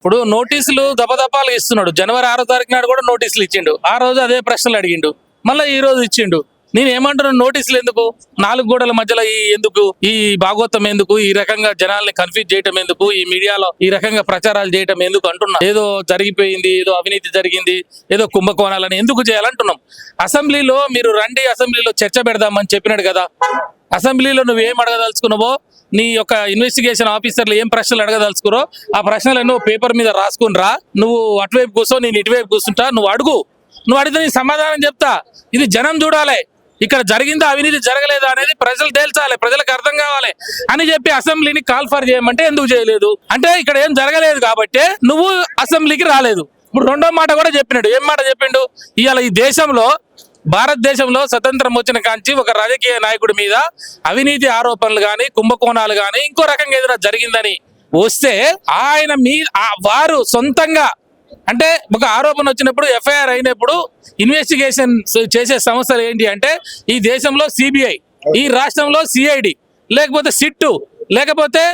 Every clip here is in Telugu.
ఇప్పుడు నోటీసులు దపదపాలు ఇస్తున్నాడు. జనవరి 6వ తారీఖు నాడు కూడా నోటీసులు ఇచ్చిండు. ఆ రోజు అదే ప్రశ్నలు అడిగిండు, మళ్ళీ ఈ రోజు ఇచ్చిండు. నేను ఏమంటున్నాను, నోటీసులు ఎందుకు, 4 గోడల మధ్యలో ఎందుకు ఈ భాగవతం ఎందుకు, ఈ రకంగా జనాల్ని కన్ఫ్యూజ్ చేయటం ఎందుకు, ఈ మీడియాలో ఈ రకంగా ప్రచారాలు చేయటం ఎందుకు అంటున్నా. ఏదో జరిగిపోయింది, ఏదో అవినీతి జరిగింది, ఏదో కుంభకోణాలని ఎందుకు చేయాలంటున్నాం. అసెంబ్లీలో మీరు రండి, అసెంబ్లీలో చర్చ పెడదామని చెప్పినాడు కదా. అసెంబ్లీలో నువ్వేం అడగదలుచుకున్నావో, నీ యొక్క ఇన్వెస్టిగేషన్ ఆఫీసర్లు ఏం ప్రశ్నలు అడగదలుచుకురో ఆ ప్రశ్నలను పేపర్ మీద రాసుకుని రా. నువ్వు అటువైపు కూర్చో, నేను ఇటువైపు కూర్చుంటా, నువ్వు అడుగు. నువ్వు అడిగితే నీ సమాధానం చెప్తా. ఇది జనం చూడాలి, ఇక్కడ జరిగిందా అవినీతి జరగలేదా అనేది ప్రజలు తేల్చాలి, ప్రజలకు అర్థం కావాలి అని చెప్పి అసెంబ్లీని కాల్ఫర్ చేయమంటే ఎందుకు చేయలేదు అంటే ఇక్కడ ఏం జరగలేదు కాబట్టి నువ్వు అసెంబ్లీకి రాలేదు. ఇప్పుడు రెండో మాట కూడా చెప్పినాడు. ఏం మాట చెప్పిండు, ఇవాళ ఈ దేశంలో భారతదేశంలో స్వతంత్రం వచ్చిన కాంచి ఒక రాజకీయ నాయకుడి మీద అవినీతి ఆరోపణలు గాని, కుంభకోణాలు గాని, ఇంకో రకంగా ఏదైనా జరిగిందని వస్తే ఆయన వారు సొంతంగా అంటే ఒక ఆరోపణ వచ్చినప్పుడు, ఎఫ్ఐఆర్ అయినప్పుడు ఇన్వెస్టిగేషన్ చేసే సంస్థలు ఏంటి అంటే ఈ దేశంలో సిబిఐ, ఈ రాష్ట్రంలో సిఐడి, లేకపోతే సిట్టు, లేకపోతే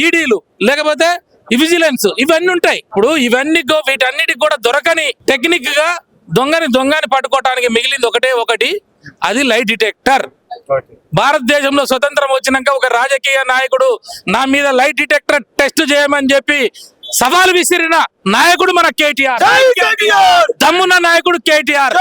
ఈడీలు, లేకపోతే విజిలెన్స్, ఇవన్నీ ఉంటాయి. ఇప్పుడు వీటన్నిటికి కూడా దొరకని టెక్నిక్ గా దొంగని పట్టుకోవటానికి మిగిలింది ఒకటి, అది లై డిటెక్టర్. భారతదేశంలో స్వతంత్రం వచ్చినాక ఒక రాజకీయ నాయకుడు నా మీద లై డిటెక్టర్ టెస్ట్ చేయమని చెప్పి సవాలు విసిరిన నాయకుడు మన కేటీఆర్. దమ్మున్న నాయకుడు కేటీఆర్.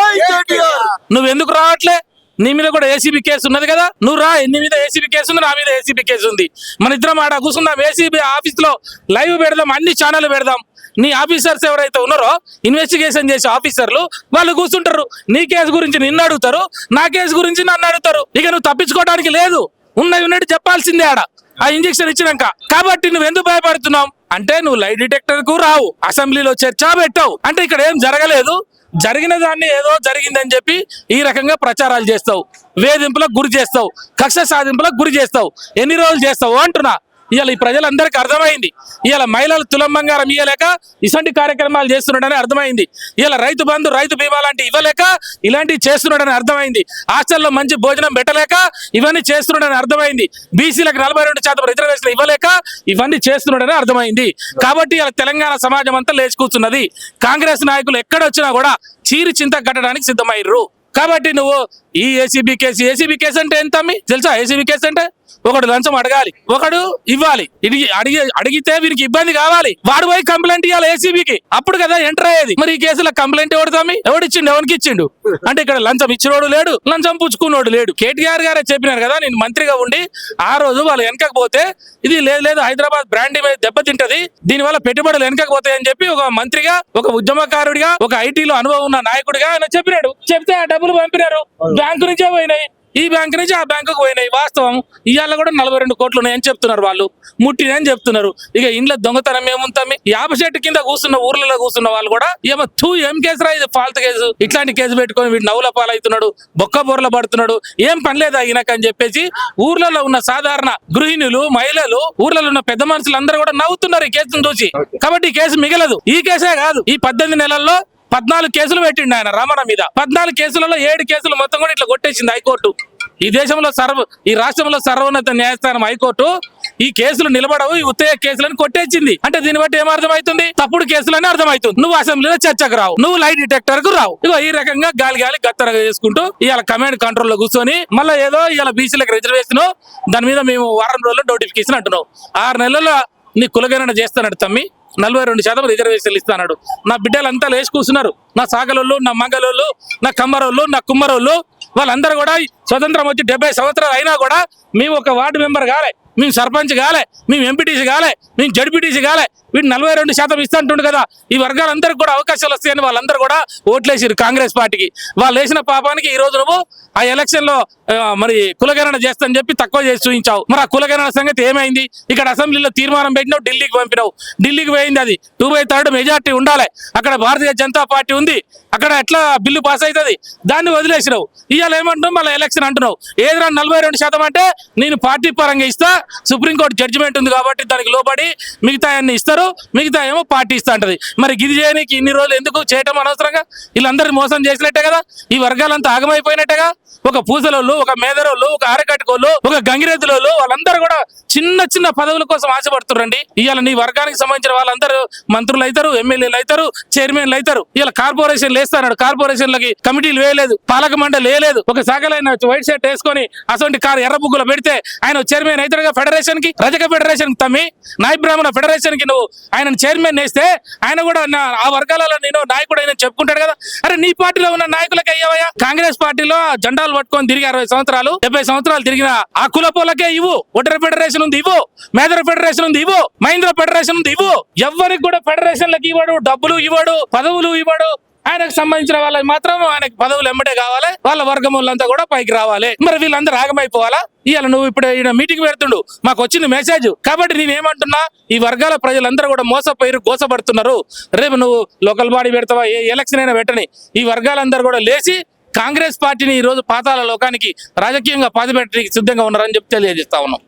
నువ్వెందుకు రావట్లే? నీ మీద కూడా ఏసీబీ కేసు ఉన్నది కదా, నువ్వు రా. నీ మీద ఏసీబీ కేసు ఉంది, నా మీద ఏసీబీ కేసు ఉంది. మన ఇద్దరం ఆడ కూర్చుందాం, ఏసీబీ ఆఫీస్ లో లైవ్ పెడదాం, అన్ని ఛానల్ పెడదాం. నీ ఆఫీసర్స్ ఎవరైతే ఉన్నారో ఇన్వెస్టిగేషన్ చేసే ఆఫీసర్లు వాళ్ళు కూర్చుంటారు. నీ కేసు గురించి నిన్ను అడుగుతారు, నా కేసు గురించి నన్ను అడుగుతారు. ఇక నువ్వు తప్పించుకోవడానికి లేదు, ఉన్నట్టు చెప్పాల్సిందే ఆడ ఆ ఇంజక్షన్ ఇచ్చినాక. కాబట్టి నువ్వు ఎందుకు భయపడుతున్నావు అంటే నువ్వు లై డిటెక్టర్ కు రావు, అసెంబ్లీలో చర్చ పెట్టావు అంటే ఇక్కడ ఏం జరగలేదు, జరిగిన దాన్ని ఏదో జరిగిందని చెప్పి ఈ రకంగా ప్రచారాలు చేస్తావు, వేధింపులకు గురి చేస్తావు, కక్ష సాధింపులకు గురి చేస్తావు. ఎన్ని రోజులు చేస్తావు అంటున్నా. ఇవాళ ఈ ప్రజలందరికీ అర్థమైంది. ఇవాళ మహిళలు తులం బంగారం ఇవ్వలేక ఇలాంటి కార్యక్రమాలు చేస్తున్నాడని అర్థమైంది. ఇవాళ రైతు బంధు, రైతు బీమా లాంటి ఇవ్వలేక ఇలాంటివి చేస్తున్నాడని అర్థమైంది. హాస్టల్లో మంచి భోజనం పెట్టలేక ఇవన్నీ చేస్తున్నాడని అర్థమైంది. బీసీలకు 42% రిజర్వేషన్ ఇవ్వలేక ఇవన్నీ చేస్తున్నాడని అర్థమైంది. కాబట్టి ఇలా తెలంగాణ సమాజం అంతా లేచి కూర్చున్నది. కాంగ్రెస్ నాయకులు ఎక్కడొచ్చినా కూడా చీరి చింత కట్టడానికి సిద్ధమయ్యారు. కాబట్టి నువ్వు ఈ ఏసీబీ కేసు అంటే ఎంత తెలుసా? ఏసీబీ కేసు అంటే ఒకడు లంచం అడగాలి, ఒకడు ఇవ్వాలి. అడిగితే వీరికి ఇబ్బంది కావాలి, వాడు పోయి కంప్లైంట్ ఇవ్వాలి ఏసీబీకి, అప్పుడు కదా ఎంటర్ అయ్యేది. మరి ఈ కేసులో కంప్లైంట్ ఎవడిచ్చిండు, ఎవరికి ఇచ్చిండు అంటే ఇక్కడ లంచం ఇచ్చినోడు లేడు, లంచం పుచ్చుకున్నోడు లేడు. కేటీఆర్ గారే చెప్పినారు కదా, నేను మంత్రిగా ఉండి ఆ రోజు వాళ్ళు వెనకపోతే ఇది లేదు హైదరాబాద్ బ్రాండ్ మీద దెబ్బతింటది, దీనివల్ల పెట్టుబడులు వెనకపోతాయి అని చెప్పి ఒక మంత్రిగా, ఒక ఉద్యమకారుడిగా, ఒక ఐటీలో అనుభవం ఉన్న నాయకుడిగా ఆయన చెప్పినాడు. చెప్తే ఆ డబ్బులు పంపినారు, బ్యాంకు నుంచే పోయినాయి, ఈ బ్యాంకు నుంచి ఆ బ్యాంకుకు పోయినాయి. వాస్తవం ఇవాళ కూడా 42 కోట్లు ఉన్నాయని చెప్తున్నారు, వాళ్ళు ముట్టినని చెప్తున్నారు. ఇక ఇంట్లో దొంగతనం ఏముంటామి, యాప చెట్టు కింద కూర్చున్న ఊర్లలో కూర్చున్న వాళ్ళు కూడా ఏం కేసు రా ఇది, ఫాల్త్ కేసు, ఇట్లాంటి కేసు పెట్టుకొని వీడు నవ్వుల పాలవుతున్నాడు, బొక్క బొర్ల పడుతున్నాడు, ఏం పనిలేదు అయినాకని చెప్పేసి ఊర్లలో ఉన్న సాధారణ గృహిణులు, మహిళలు, ఊర్లలో ఉన్న పెద్ద మనుషులు అందరూ కూడా నవ్వుతున్నారు ఈ కేసును చూసి. కాబట్టి ఈ కేసు మిగలదు. ఈ కేసే కాదు, ఈ 18 నెలల్లో 14 కేసులు పెట్టిండు ఆయన రమణ మీద. 14 కేసులలో 7 కేసులు మొత్తం కూడా ఇట్లా కొట్టేసింది హైకోర్టు. ఈ రాష్ట్రంలో సర్వోన్నత న్యాయస్థానం హైకోర్టు ఈ కేసులు నిలబడవు, ఈ ఉత్తేజ కేసులను కొట్టేసింది. అంటే దీన్ని బట్టి ఏమర్థమవుతుంది, తప్పుడు కేసులని అర్థమవుతుంది. నువ్వు అసెంబ్లీలో చర్చకు రావు, నువ్వు లై డిటెక్టర్ కు రావు. ఇగో ఈ రకంగా గాలి గత్తరగా చేసుకుంటూ ఇవాళ కమాండ్ కంట్రోల్ లో కూర్చొని మళ్ళీ ఏదో ఇవాళ బీసీలకు రిజర్వేషన్, దాని మీద మేము వారం రోజుల్లో నోటిఫికేషన్ అంటున్నావు. 6 నెలల్లో నీ కులగణన చేస్తానడు తమ్మి, 42% రిజర్వేషన్లు ఇస్తాడు. నా బిడ్డలంతా లేచి కూర్చున్నారు, నా సాగలోళ్ళు, నా మంగళోళ్ళు, నా కమ్మరోళ్ళు, నా కుమ్మరోళ్ళు, వాళ్ళందరూ కూడా స్వతంత్రం వచ్చి 70 సంవత్సరాలు అయినా కూడా మేము ఒక వార్డు మెంబర్ కాలే, మేము సర్పంచ్ కాలే, మేము ఎంపీటీసీ కాలే, మేము జడ్పీటీసీ కాలే. వీడు 42% ఇస్తుంటుండు కదా, ఈ వర్గాలందరికీ కూడా అవకాశాలు వస్తాయని వాళ్ళందరూ కూడా ఓట్లేసారు కాంగ్రెస్ పార్టీకి. వాళ్ళు వేసిన పాపానికి ఈ రోజు నువ్వు ఆ ఎలక్షన్ లో మరి కులగణన చేస్తానని చెప్పి తక్కువ చేసి చూపించావు. మరి ఆ కులగణన సంగతి ఏమైంది? ఇక్కడ అసెంబ్లీలో తీర్మానం పెట్టినావు, ఢిల్లీకి పంపినావు, ఢిల్లీకి పోయింది. అది 2/3 మెజార్టీ ఉండాలి, అక్కడ భారతీయ జనతా పార్టీ ఉంది, అక్కడ ఎట్లా బిల్లు పాస్ అవుతుంది, దాన్ని వదిలేసినావు. ఇవాళ ఏమంటున్నావు, మళ్ళీ ఎలక్షన్ అంటున్నావు. ఏదైనా 42% అంటే నేను పార్టీ పరంగా ఇస్తా, సుప్రీంకోర్టు జడ్జిమెంట్ ఉంది కాబట్టి దానికి లోబడి మిగతా అన్ని ఇస్తారు, మిగతా ఏమో పార్టీ ఇస్తా అంటది. మరి గిది చేయడానికి ఇన్ని రోజులు ఎందుకు చేయటం అనవసరంగా? వీళ్ళందరినీ మోసం చేసినట్టే కదా, ఈ వర్గాలంతా ఆగమైపోయినట్టేగా. ఒక పూసలోళ్ళు, ఒక మేదరోళ్ళు, ఒక ఆరకట్టుకోళ్ళు, ఒక గంగిరెద్దులోళ్ళు వాళ్ళందరూ కూడా చిన్న చిన్న పదవుల కోసం ఆశపడుతురండి. ఇవాళ నీ వర్గానికి సంబంధించిన వాళ్ళందరూ మంత్రులు అవుతారు, ఎమ్మెల్యేలు అవుతారు, చైర్మన్లు అవుతారు. ఇవాళ కార్పొరేషన్ వేస్తాడు, కార్పొరేషన్లకి కమిటీలు వేయలేదు, పాలక మండలి వేయలేదు. ఒక సగలైన వైట్ షర్ట్ వేసుకొని అసలు కారు ఎర్ర బుగ్గులో పెడితే ఆయన చైర్మన్ అవుతాడుగా ఫెడరేషన్ కి, రజక ఫెడరేషన్ తమ్మి, నాయ బ్రాహ్మణ ఫెడరేషన్ కి నువ్వు ఆయన చైర్మన్ వేస్తే ఆయన కూడా ఆ వర్గాలలో నేను నాయకుడు ఆయన చెప్పుకుంటాడు కదా. అరే నీ పార్టీలో ఉన్న నాయకులకి అయ్యావయ్యా. కాంగ్రెస్ పార్టీలో జెండాలు పట్టుకొని తిరిగి 60 సంవత్సరాలు 70 సంవత్సరాలు తిరిగిన ఆ కులపోలకే ఇవ్వు. ఒడ్డర ఫెడరేషన్ ఉంది ఇవ్వు, మేదర ఫెడరేషన్ ఉంది ఇవ్వు, మహేంద్ర ఫెడరేషన్ ఉంది ఇవ్వు. ఎవరికి కూడా ఫెడరేషన్లకు ఇవ్వడు, డబ్బులు ఇవ్వడు, పదవులు ఇవ్వడు. ఆయనకు సంబంధించిన వాళ్ళకి మాత్రం ఆయనకు పదవులు ఎమ్మటే కావాలి, వాళ్ళ వర్గం వాళ్ళంతా కూడా పైకి రావాలి. మరి వీళ్ళందరూ ఆగమైపోవాలా? ఇవాళ నువ్వు ఇప్పుడు ఈయన మీటింగ్ పెడుతుండు, మాకు వచ్చింది మెసేజ్. కాబట్టి నేనేమంటున్నా, ఈ వర్గాల ప్రజలందరూ కూడా మోసపోయి గోసపడుతున్నారు. రేపు నువ్వు లోకల్ బాడీ పెడతావా, ఏ ఎలక్షన్ అయినా పెట్టని, ఈ వర్గాలందరూ కూడా లేచి కాంగ్రెస్ పార్టీని ఈ రోజు పాతాళ లోకానికి రాజకీయంగా పాతిపెట్టడానికి సిద్ధంగా ఉన్నారని చెప్పి తెలియజేస్తా ఉన్నాం.